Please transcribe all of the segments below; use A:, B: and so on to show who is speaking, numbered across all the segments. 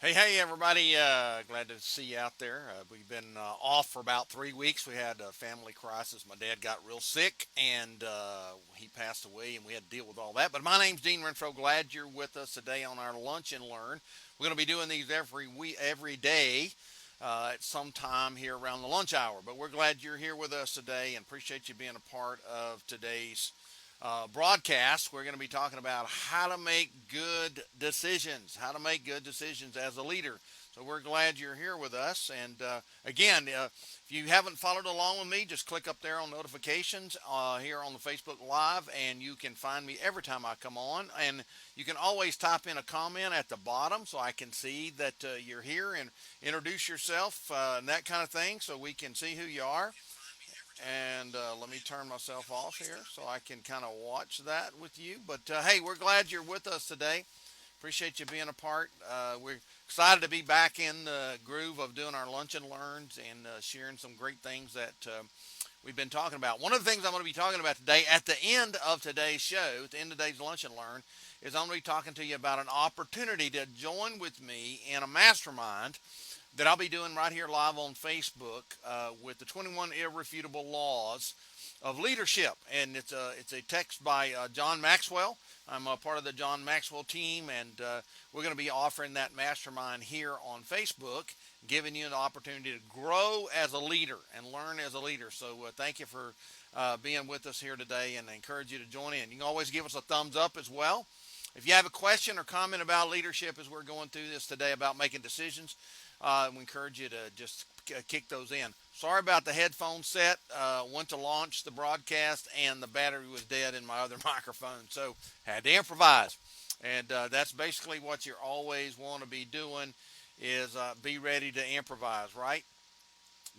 A: Hey, everybody. Glad to see you out there. We've been off for about 3 weeks. We had a family crisis. My dad got real sick and he passed away, and we had to deal with all that. But my name's Dean Renfro. Glad you're with us today on our Lunch and Learn. We're going to be doing these every day at some time here around the lunch hour. But we're glad you're here with us today and appreciate you being a part of today's broadcast. We're going to be talking about how to make good decisions, as a leader. So we're glad you're here with us. And again, if you haven't followed along with me, just click up there on notifications here on the Facebook Live, and you can find me every time I come on. And you can always type in a comment at the bottom so I can see that you're here and introduce yourself and that kind of thing so we can see who you are. And let me turn myself off here so I can kind of watch that with you. But hey, we're glad you're with us today. Appreciate you being a part. We're excited to be back in the groove of doing our lunch and learns and sharing some great things that we've been talking about. One of the things I'm going to be talking about today at the end of today's show, at the end of today's lunch and learn, is I'm going to be talking to you about an opportunity to join with me in a mastermind that I'll be doing right here live on Facebook with the 21 Irrefutable Laws of Leadership. And it's a text by John Maxwell. I'm a part of the John Maxwell team, and we're going to be offering that mastermind here on Facebook, giving you an opportunity to grow as a leader and learn as a leader. So thank you for being with us here today, and I encourage you to join in. You can always give us a thumbs up as well. If you have a question or comment about leadership as we're going through this today about making decisions, we encourage you to just kick those in. Sorry about the headphone set. Went to launch the broadcast and the battery was dead in my other microphone, so had to improvise. And that's basically what you always want to be doing is be ready to improvise, right?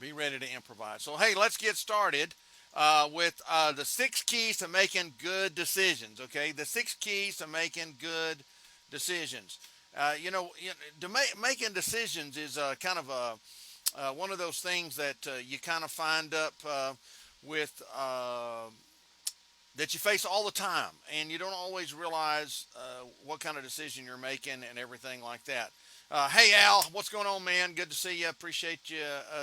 A: Be ready to improvise. So hey, let's get started with the 6 keys to making good decisions. Okay, the 6 keys to making good decisions. Making decisions is kind of one of those things that you kind of find up with that you face all the time, and you don't always realize what kind of decision you're making and everything like that. Hey Al, what's going on, man? Good to see you. Appreciate you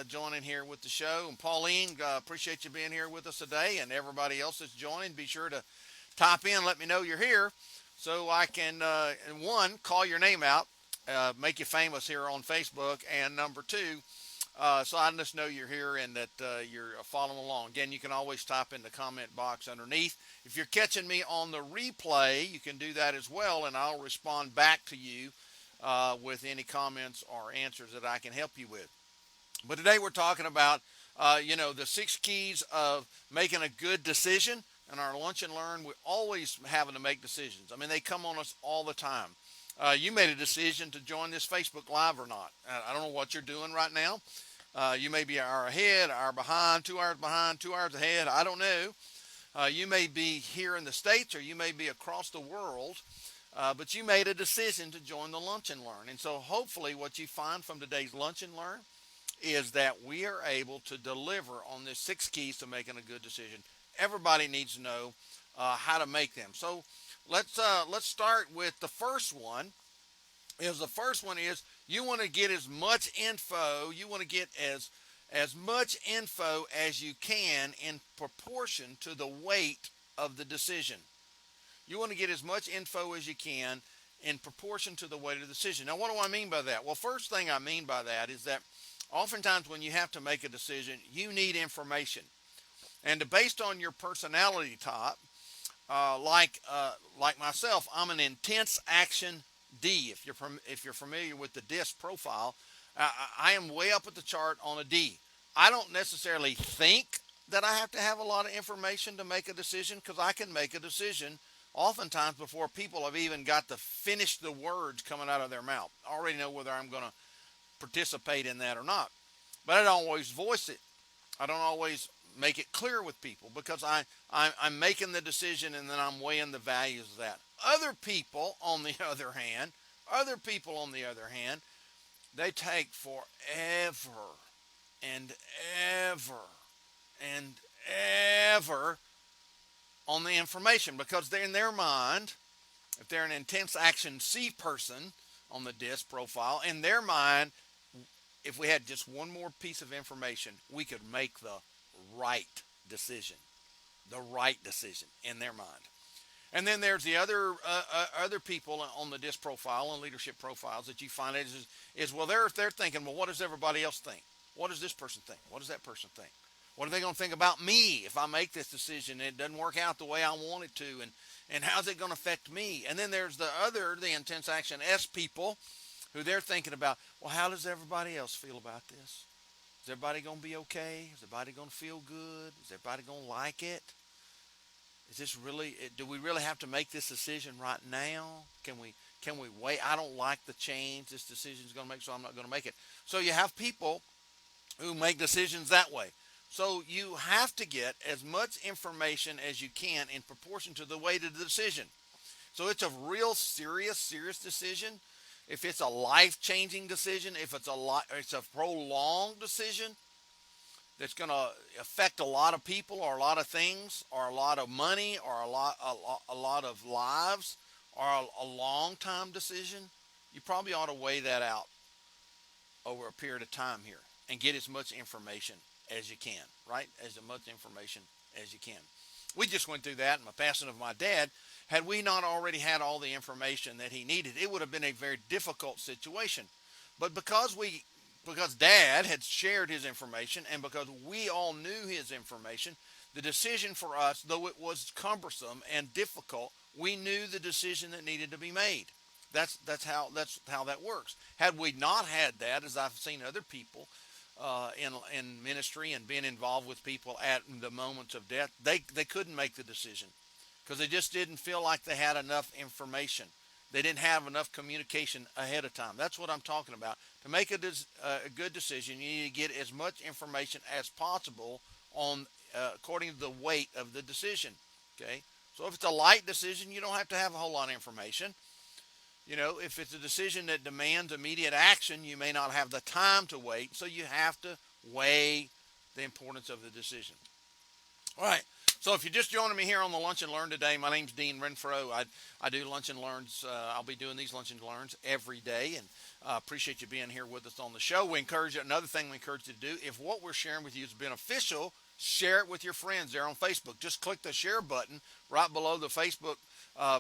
A: joining here with the show. And Pauline, appreciate you being here with us today, and everybody else that's joining. Be sure to type in, let me know you're here, so I can, and one, call your name out, make you famous here on Facebook, and number two, so I just know you're here and that you're following along. Again, you can always type in the comment box underneath. If you're catching me on the replay, you can do that as well, and I'll respond back to you with any comments or answers that I can help you with. But today we're talking about, the 6 keys of making a good decision. In our lunch and learn, we're always having to make decisions. I mean, they come on us all the time. You made a decision to join this Facebook Live or not. I don't know what you're doing right now. You may be an hour ahead, an hour behind, 2 hours behind, 2 hours ahead. I don't know. You may be here in the States, or you may be across the world. But you made a decision to join the Lunch and Learn. And so hopefully what you find from today's Lunch and Learn is that we are able to deliver on the 6 keys to making a good decision. Everybody needs to know how to make them. So let's start with the first one. The first one is you want to get as much info. You want to get as much info as you can in proportion to the weight of the decision. You want to get as much info as you can in proportion to the weight of the decision. Now, what do I mean by that? Well, first thing I mean by that is that oftentimes when you have to make a decision, you need information. And based on your personality type, like myself, I'm an intense action D. If you're familiar with the DISC profile, I am way up at the chart on a D. I don't necessarily think that I have to have a lot of information to make a decision, because I can make a decision oftentimes before people have even got to finish the words coming out of their mouth. I already know whether I'm going to participate in that or not. But I don't always voice it. I don't always make it clear with people, because I'm making the decision and then I'm weighing the values of that. Other people, on the other hand, they take forever and ever and ever on the information, because they're in their mind, if they're an intense action C person, on the disc profile. In their mind, if we had just one more piece of information, we could make the right decision. The right decision in their mind. And then there's the other people on the disc profile and leadership profiles that you find is well, they're thinking, well, what does everybody else think? What does this person think? What does that person think? What are they going to think about me if I make this decision and it doesn't work out the way I want it to? And how's it going to affect me? And then there's the intense action S people who they're thinking about, well, how does everybody else feel about this? Is everybody going to be okay? Is everybody going to feel good? Is everybody going to like it? Is this really, do we really have to make this decision right now? Can we wait? I don't like the change this decision is going to make, so I'm not going to make it. So you have people who make decisions that way. So you have to get as much information as you can in proportion to the weight of the decision. So it's a real serious decision. If it's a life-changing decision, if it's a prolonged decision that's going to affect a lot of people or a lot of things or a lot of money or a lot of lives or a long-time decision, you probably ought to weigh that out over a period of time here and get as much information as you can, right? As much information as you can. We just went through that in the passing of my dad. Had we not already had all the information that he needed, it would have been a very difficult situation. But because Dad had shared his information and because we all knew his information, the decision for us, though it was cumbersome and difficult, we knew the decision that needed to be made. That's how that works. Had we not had that, as I've seen other people in ministry and being involved with people at the moments of death, they couldn't make the decision because they just didn't feel like they had enough information. They didn't have enough communication ahead of time. That's what I'm talking about. To make a good decision, you need to get as much information as possible on according to the weight of the decision. Okay, so if it's a light decision, you don't have to have a whole lot of information. You know, if it's a decision that demands immediate action, you may not have the time to wait, so you have to weigh the importance of the decision. All right, so if you're just joining me here on the Lunch and Learn today, my name's Dean Renfro. I do Lunch and Learns. I'll be doing these Lunch and Learns every day, and appreciate you being here with us on the show. Another thing we encourage you to do, if what we're sharing with you is beneficial, share it with your friends there on Facebook. Just click the share button right below the Facebook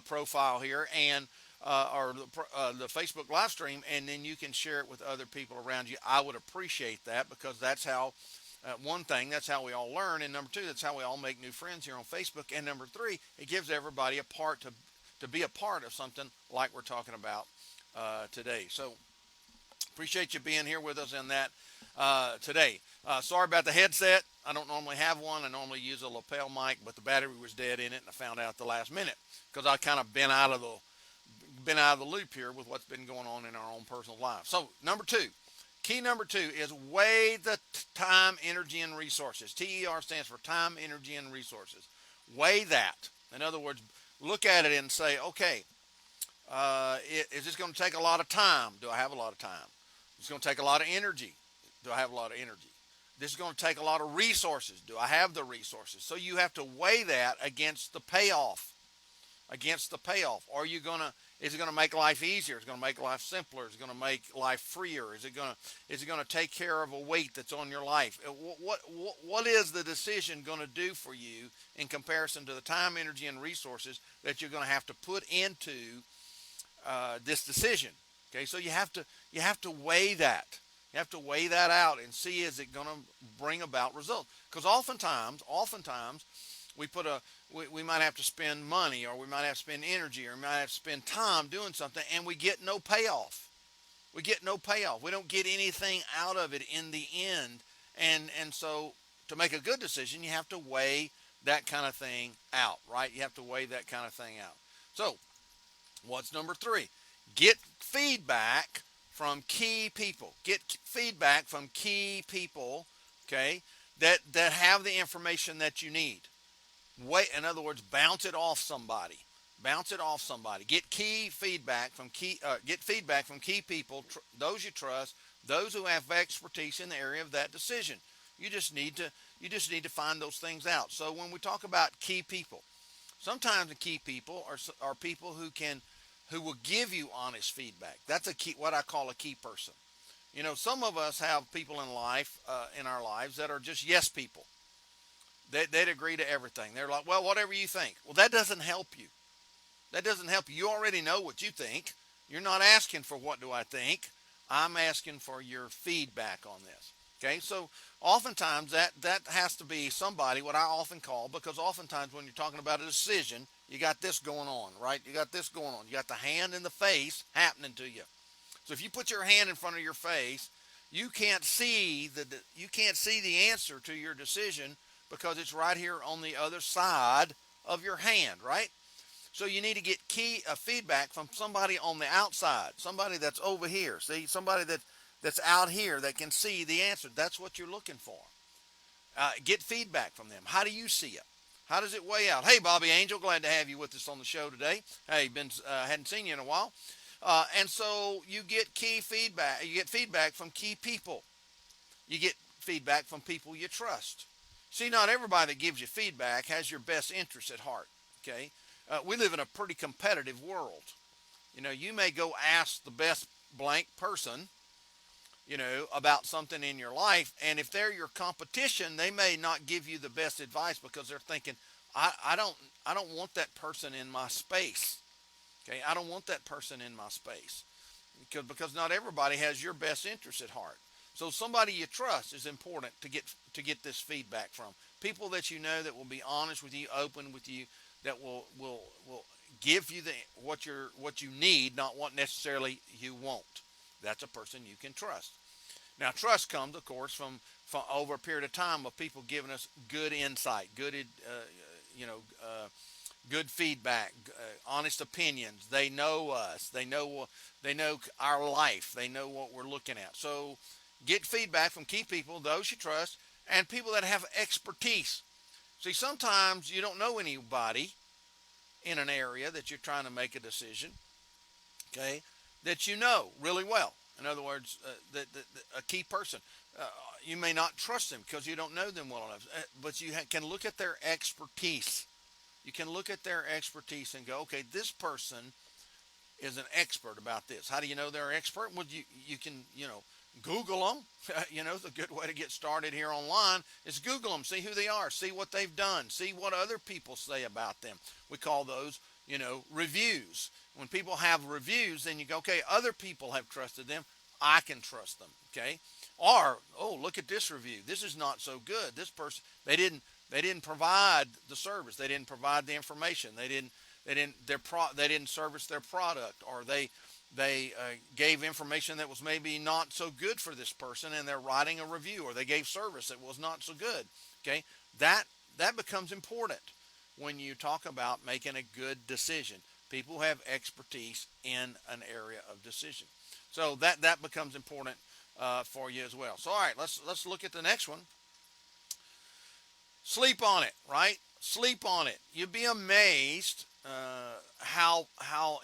A: profile here, and or the Facebook live stream, and then you can share it with other people around you. I would appreciate that because that's how, one thing, that's how we all learn, and number two, that's how we all make new friends here on Facebook, and number three, it gives everybody a part to be a part of something like we're talking about today. So appreciate you being here with us in that today. Sorry about the headset. I don't normally have one. I normally use a lapel mic, but the battery was dead in it, and I found out at the last minute because I kind of been out of the loop here with what's been going on in our own personal lives. So key number two is weigh the time, energy, and resources. TER stands for time, energy, and resources. Weigh that. In other words, look at it and say, okay, is this going to take a lot of time? Do I have a lot of time? It's going to take a lot of energy. Do I have a lot of energy? This is going to take a lot of resources. Do I have the resources? So you have to weigh that against the payoff. Is it going to make life easier? Is it going to make life simpler? Is it going to make life freer? Is it going to take care of a weight that's on your life? What is the decision going to do for you in comparison to the time, energy, and resources that you're going to have to put into this decision? Okay, so you have to weigh that. You have to weigh that out and see, is it going to bring about results? Because oftentimes we might have to spend money, or we might have to spend energy, or we might have to spend time doing something, and we get no payoff. We don't get anything out of it in the end. And so to make a good decision, you have to weigh that kind of thing out, right? You have to weigh that kind of thing out. So what's number three? Get feedback from key people. Okay, that have the information that you need. In other words, bounce it off somebody. Get feedback from key people, those you trust, those who have expertise in the area of that decision. You just need to find those things out. So when we talk about key people, sometimes the key people are people who will give you honest feedback. That's a key, what I call a key person. You know, some of us have people in life, in our lives, that are just yes people. They'd agree to everything. They're like, well, whatever you think. Well, that doesn't help you. That doesn't help you. You already know what you think. You're not asking for what do I think. I'm asking for your feedback on this. Okay, so oftentimes that has to be somebody, what I often call, because oftentimes when you're talking about a decision, you got this going on, right? You got this going on. You got the hand in the face happening to you. So if you put your hand in front of your face, you can't see the answer to your decision because it's right here on the other side of your hand, right? So you need to get feedback from somebody on the outside, somebody that's over here. See, somebody that's out here that can see the answer. That's what you're looking for. Get feedback from them. How do you see it? How does it weigh out? Hey, Bobby Angel, glad to have you with us on the show today. Hey, hadn't seen you in a while. And so you get key feedback. You get feedback from key people. You get feedback from people you trust. See, not everybody that gives you feedback has your best interest at heart. Okay, we live in a pretty competitive world. You know, you may go ask the best blank person, you know, about something in your life, and if they're your competition, they may not give you the best advice because they're thinking, I don't want that person in my space. Okay, I don't want that person in my space because not everybody has your best interest at heart. So somebody you trust is important to get this feedback from. People that you know that will be honest with you, open with you, that will give you what you need, not what necessarily you want. That's a person you can trust. Now, trust comes, of course, from over a period of time of people giving us good insight, good feedback, honest opinions. They know us. They know our life. They know what we're looking at. So get feedback from key people, those you trust, and people that have expertise. See, sometimes you don't know anybody in an area that you're trying to make a decision, okay, that you know really well. In other words, a key person. You may not trust them because you don't know them well enough, but you can look at their expertise. You can look at their expertise and go, okay, this person is an expert about this. How do you know they're an expert? Well, you can, Google them. The good way to get started here online is Google them, see who they are, see what they've done, see what other people say about them. We call those, reviews. When people have reviews, then you go, okay, other people have trusted them. I can trust them, okay? Or, oh, look at this review. This is not so good. This person, they didn't provide the service. They didn't provide the information. They didn't service their product, or they gave information that was maybe not so good for this person, and they're writing a review, or they gave service that was not so good. Okay, that becomes important when you talk about making a good decision. People have expertise in an area of decision, so that becomes important for you as well. So, all right, let's look at the next one. Sleep on it, right? Sleep on it. You'd be amazed how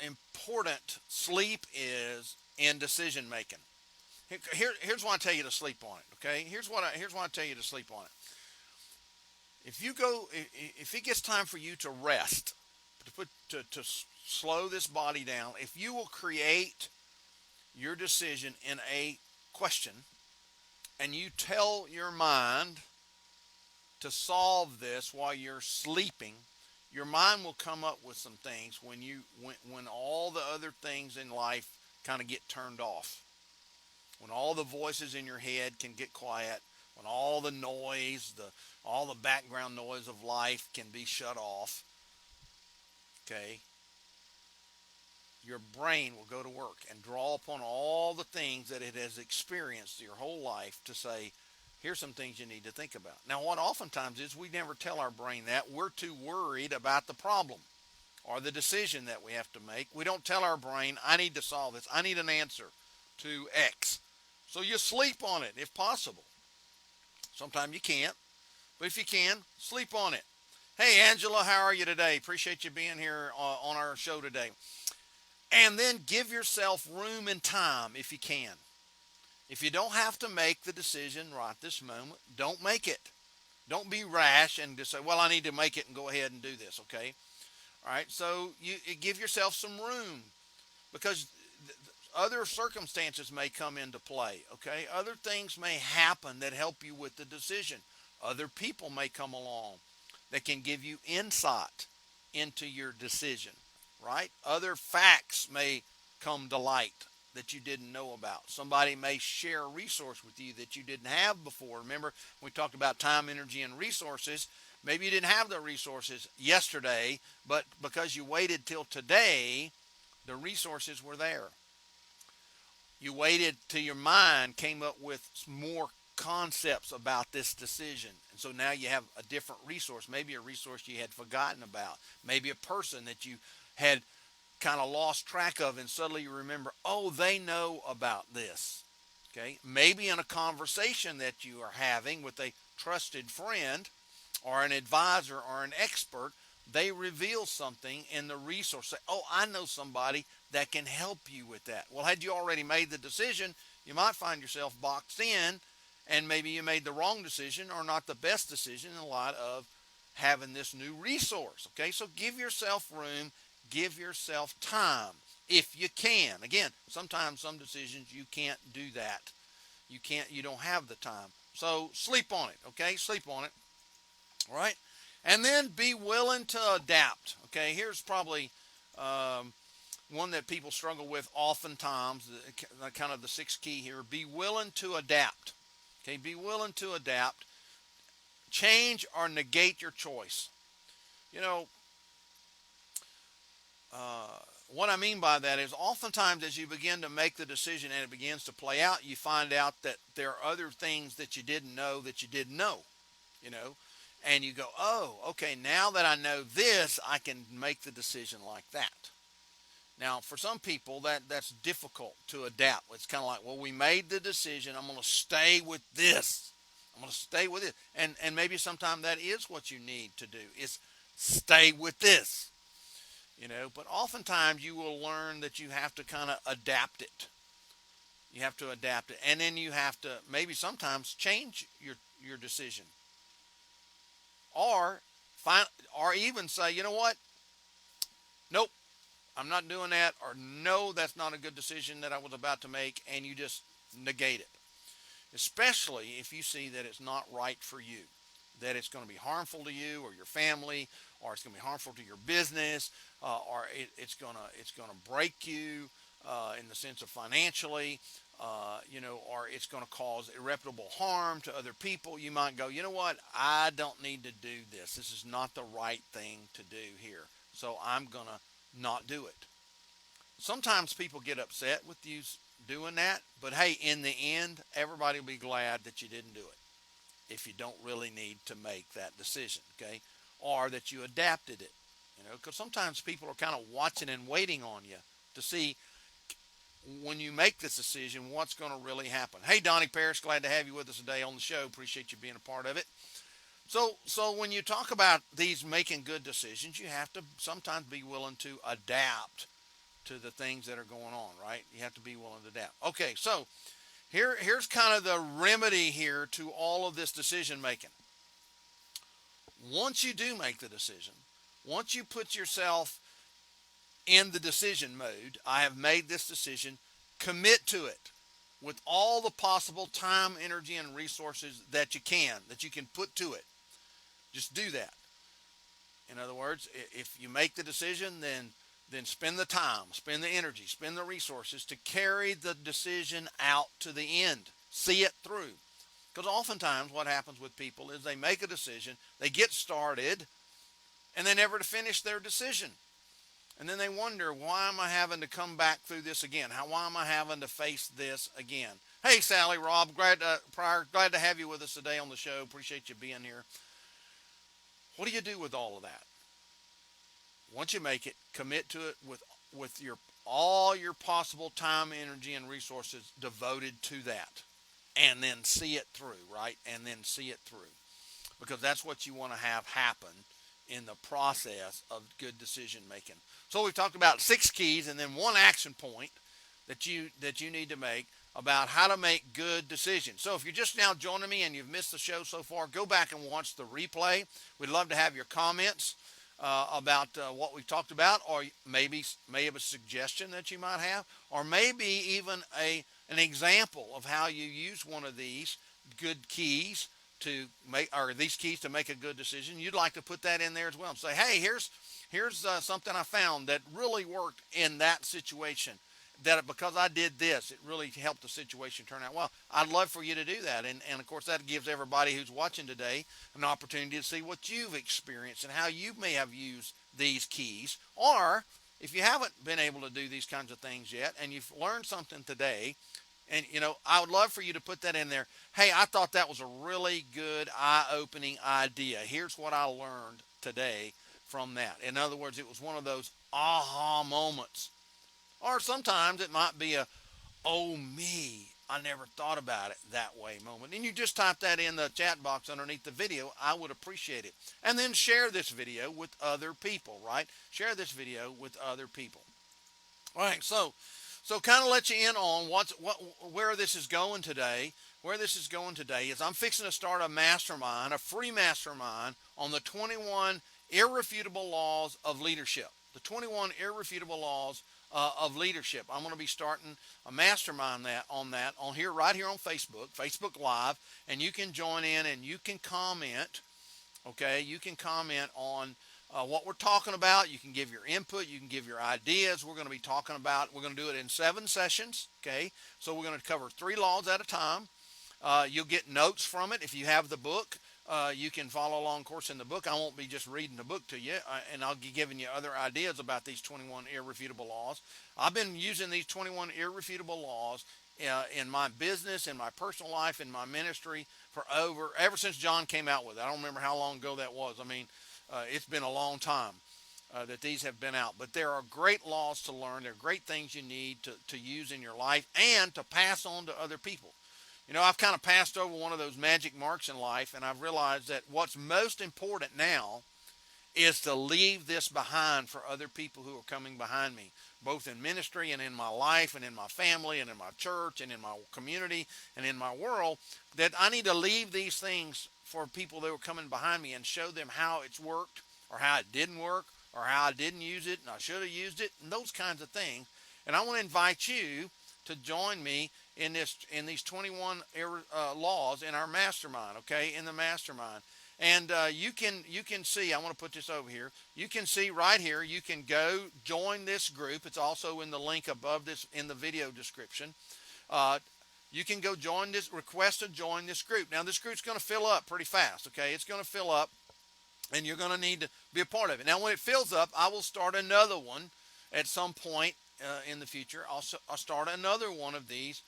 A: important sleep is in decision making. Here's why I tell you to sleep on it. Okay, here's why I tell you to sleep on it. If it gets time for you to rest, to slow this body down, if you will create your decision in a question, and you tell your mind to solve this while you're sleeping, your mind will come up with some things when all the other things in life kind of get turned off. When all the voices in your head can get quiet, when all the noise, all the background noise of life can be shut off, okay, your brain will go to work and draw upon all the things that it has experienced your whole life to say, here's some things you need to think about. Now, what oftentimes is we never tell our brain that. We're too worried about the problem or the decision that we have to make. We don't tell our brain, I need to solve this. I need an answer to X. So you sleep on it if possible. Sometimes you can't, but if you can, sleep on it. Hey, Angela, how are you today? Appreciate you being here on our show today. And then give yourself room and time if you can. If you don't have to make the decision right this moment, don't make it. Don't be rash and just say, well, I need to make it and go ahead and do this, okay? All right, so you give yourself some room because other circumstances may come into play, okay? Other things may happen that help you with the decision. Other people may come along that can give you insight into your decision, right? Other facts may come to light that you didn't know about. Somebody may share a resource with you that you didn't have before. Remember, we talked about time, energy, and resources. Maybe you didn't have the resources yesterday, but because you waited till today, the resources were there. You waited till your mind came up with more concepts about this decision. And so now you have a different resource, maybe a resource you had forgotten about, maybe a person that you had kind of lost track of, and suddenly you remember, oh, they know about this. Okay? Maybe in a conversation that you are having with a trusted friend or an advisor or an expert, they reveal something in the resource. Say, oh, I know somebody that can help you with that. Well, had you already made the decision, you might find yourself boxed in, and maybe you made the wrong decision or not the best decision in light of having this new resource. Okay, so give yourself room, give yourself time if you can. Again, sometimes some decisions you can't do that. You don't have the time. So sleep on it, okay? Sleep on it. All right? And then be willing to adapt. Okay, here's probably one that people struggle with oftentimes, kind of the sixth key here. Be willing to adapt. Okay, be willing to adapt. Change or negate your choice. You know, what I mean by that is oftentimes as you begin to make the decision and it begins to play out, you find out that there are other things that you didn't know that you didn't know, you know. And you go, oh, okay, now that I know this, I can make the decision like that. Now, for some people, that's difficult to adapt. It's kind of like, well, we made the decision. I'm going to stay with this. I'm going to stay with it. And maybe sometimes that is what you need to do, is stay with this. You know, but oftentimes you will learn that you have to kind of adapt it. You have to adapt it. And then you have to maybe sometimes change your decision. Or even say, you know what? Nope, I'm not doing that. Or no, that's not a good decision that I was about to make. And you just negate it. Especially if you see that it's not right for you. That it's going to be harmful to you or your family. Or it's going to be harmful to your business. Or it's going to break you in the sense of financially. You know, or it's going to cause irreparable harm to other people. You might go, you know what? I don't need to do this. This is not the right thing to do here. So I'm going to not do it. Sometimes people get upset with you doing that. But hey, in the end, everybody will be glad that you didn't do it. If you don't really need to make that decision, okay? Or that you adapted it. You know, because sometimes people are kind of watching and waiting on you to see when you make this decision, what's going to really happen. Hey, Donnie Parrish, glad to have you with us today on the show. Appreciate you being a part of it. So when you talk about these making good decisions, you have to sometimes be willing to adapt to the things that are going on, right? You have to be willing to adapt. Okay, so here's kind of the remedy here to all of this decision making. Once you do make the decision, once you put yourself in the decision mode, I have made this decision, commit to it with all the possible time, energy, and resources that you can put to it. Just do that. In other words, if you make the decision, then spend the time, spend the energy, spend the resources to carry the decision out to the end. See it through. Because oftentimes what happens with people is they make a decision, they get started, and they never finish their decision. And then they wonder, why am I having to come back through this again? Why am I having to face this again? Hey, Sally, Rob, glad to have you with us today on the show. Appreciate you being here. What do you do with all of that? Once you make it, commit to it with all your possible time, energy, and resources devoted to that. And then see it through, right? And then see it through. Because that's what you want to have happen in the process of good decision making. So we've talked about 6 keys and then 1 action point that you need to make about how to make good decisions. So if you're just now joining me and you've missed the show so far, go back and watch the replay. We'd love to have your comments. about what we've talked about, or maybe a suggestion that you might have, or maybe even an example of how you use one of these good keys to make, or these keys to make a good decision, you'd like to put that in there as well and say, hey, here's something I found that really worked in that situation. That because I did this, it really helped the situation turn out well. I'd love for you to do that. And of course, that gives everybody who's watching today an opportunity to see what you've experienced and how you may have used these keys. Or if you haven't been able to do these kinds of things yet and you've learned something today, and I would love for you to put that in there. Hey, I thought that was a really good eye-opening idea. Here's what I learned today from that. In other words, it was one of those aha moments. Or sometimes it might be a, oh me, I never thought about it that way moment. And you just type that in the chat box underneath the video. I would appreciate it. And then share this video with other people, right? Share this video with other people. All right, so kind of let you in on where this is going today. Where this is going today is I'm fixing to start a mastermind, a free mastermind on the 21 irrefutable laws of leadership. The 21 irrefutable laws of leadership. I'm going to be starting a mastermind on here, right here on Facebook Live, and you can join in and you can comment. Okay, you can comment on what we're talking about. You can give your input. You can give your ideas. We're going to do it in 7 sessions. Okay, so we're going to cover 3 laws at a time. You'll get notes from it if you have the book. You can follow along, of course, in the book. I won't be just reading the book to you, and I'll be giving you other ideas about these 21 irrefutable laws. I've been using these 21 irrefutable laws in my business, in my personal life, in my ministry ever since John came out with it. I don't remember how long ago that was. I mean, it's been a long time that these have been out. But there are great laws to learn. There are great things you need to use in your life and to pass on to other people. I've kind of passed over one of those magic marks in life, and I've realized that what's most important now is to leave this behind for other people who are coming behind me, both in ministry and in my life and in my family and in my church and in my community and in my world, that I need to leave these things for people that are coming behind me and show them how it's worked or how it didn't work or how I didn't use it and I should have used it and those kinds of things. And I want to invite you to join me in these 21 laws in our mastermind, okay, in the mastermind. And you can see, I want to put this over here. You can see right here, you can go join this group. It's also in the link above this in the video description. You can go request to join this group. Now, this group's going to fill up pretty fast, okay? It's going to fill up, and you're going to need to be a part of it. Now, when it fills up, I will start another one at some point in the future. I'll start another one of these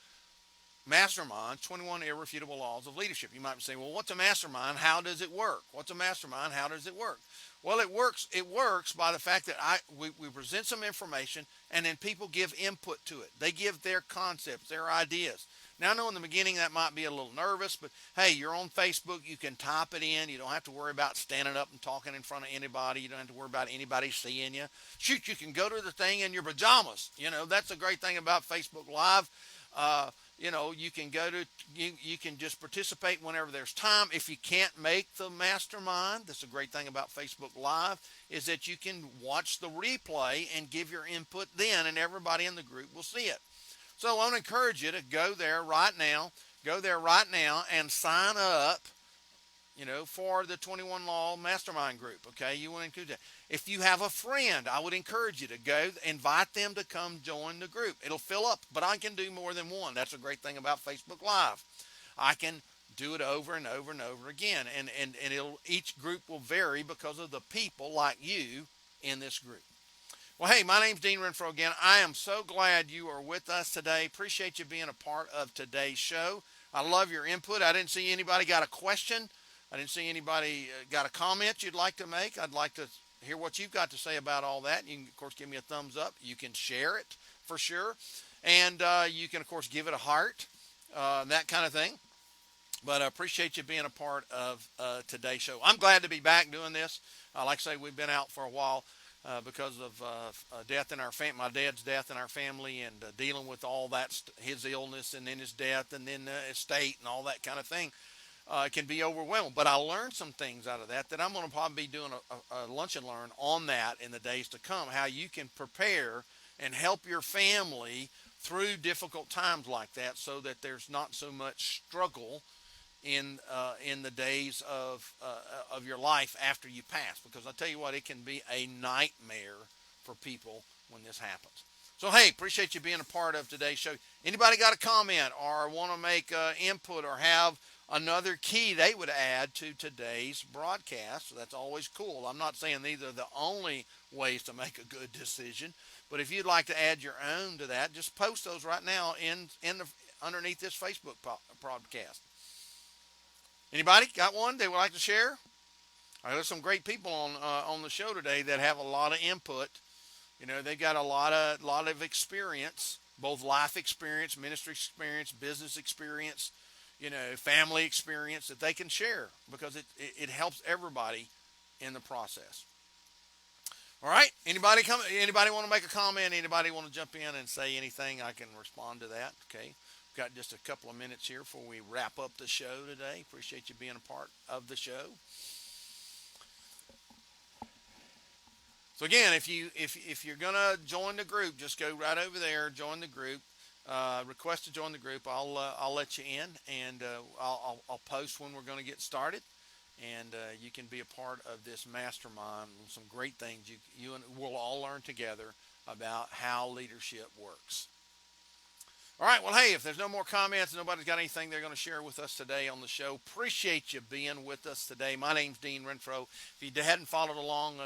A: mastermind, 21 irrefutable laws of leadership. You might be saying, well, what's a mastermind? How does it work? What's a mastermind? How does it work? Well, it works by the fact that we present some information and then people give input to it. They give their concepts, their ideas. Now, I know in the beginning that might be a little nervous, but hey, you're on Facebook. You can type it in. You don't have to worry about standing up and talking in front of anybody. You don't have to worry about anybody seeing you. Shoot, you can go to the thing in your pajamas. That's a great thing about Facebook Live. You can you can just participate whenever there's time. If you can't make the mastermind, that's a great thing about Facebook Live, is that you can watch the replay and give your input then, and everybody in the group will see it. So I want to encourage you to go there right now and sign up, for the 21 Law Mastermind group, okay? You want to include that. If you have a friend, I would encourage you to go invite them to come join the group. It'll fill up, but I can do more than one. That's a great thing about Facebook Live. I can do it over and over and over again, and each group will vary because of the people like you in this group. Well, hey, my name's Dean Renfro again. I am so glad you are with us today. Appreciate you being a part of today's show. I love your input. I didn't see anybody got a question. I didn't see anybody got a comment you'd like to make. I'd like to hear what you've got to say about all that. You can, of course, give me a thumbs up. You can share it for sure. And you can, of course, give it a heart, that kind of thing. But I appreciate you being a part of today's show. I'm glad to be back doing this. Like I say, we've been out for a while because of death in our my dad's death in our family, and dealing with all that, his illness and then his death and then estate and all that kind of thing. it can be overwhelming. But I learned some things out of that I'm going to probably be doing a lunch and learn on that in the days to come. How you can prepare and help your family through difficult times like that, so that there's not so much struggle in the days of your life after you pass. Because I tell you what, it can be a nightmare for people when this happens. So hey, appreciate you being a part of today's show. Anybody got a comment or want to make input or have another key they would add to today's broadcast? So that's always cool. I'm not saying these are the only ways to make a good decision, but if you'd like to add your own to that, just post those right now in the underneath this Facebook broadcast. Anybody got one they would like to share? There's some great people on the show today that have a lot of input. You know, they got a lot of experience, both life experience, ministry experience, business experience, you know, family experience that they can share, because it helps everybody in the process. All right. Anybody want to make a comment? Anybody want to jump in and say anything? I can respond to that. Okay. We've got just a couple of minutes here before we wrap up the show today. Appreciate you being a part of the show. So again, if you're gonna join the group, just go right over there, join the group. Request to join the group. I'll let you in, and I'll post when we're going to get started, and you can be a part of this mastermind. Some great things you and we'll all learn together about how leadership works. All right, well, hey, if there's no more comments, nobody's got anything they're going to share with us today on the show, appreciate you being with us today. My name's Dean Renfro. If you hadn't followed along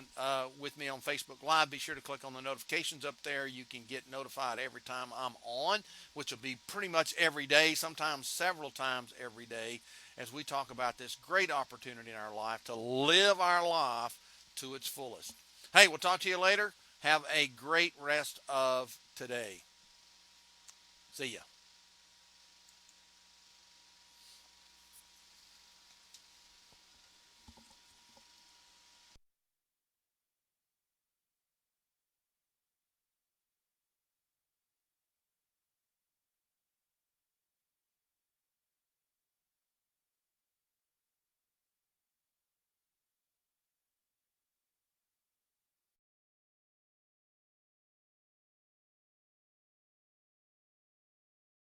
A: with me on Facebook Live, be sure to click on the notifications up there. You can get notified every time I'm on, which will be pretty much every day, sometimes several times every day, as we talk about this great opportunity in our life to live our life to its fullest. Hey, we'll talk to you later. Have a great rest of today. See ya.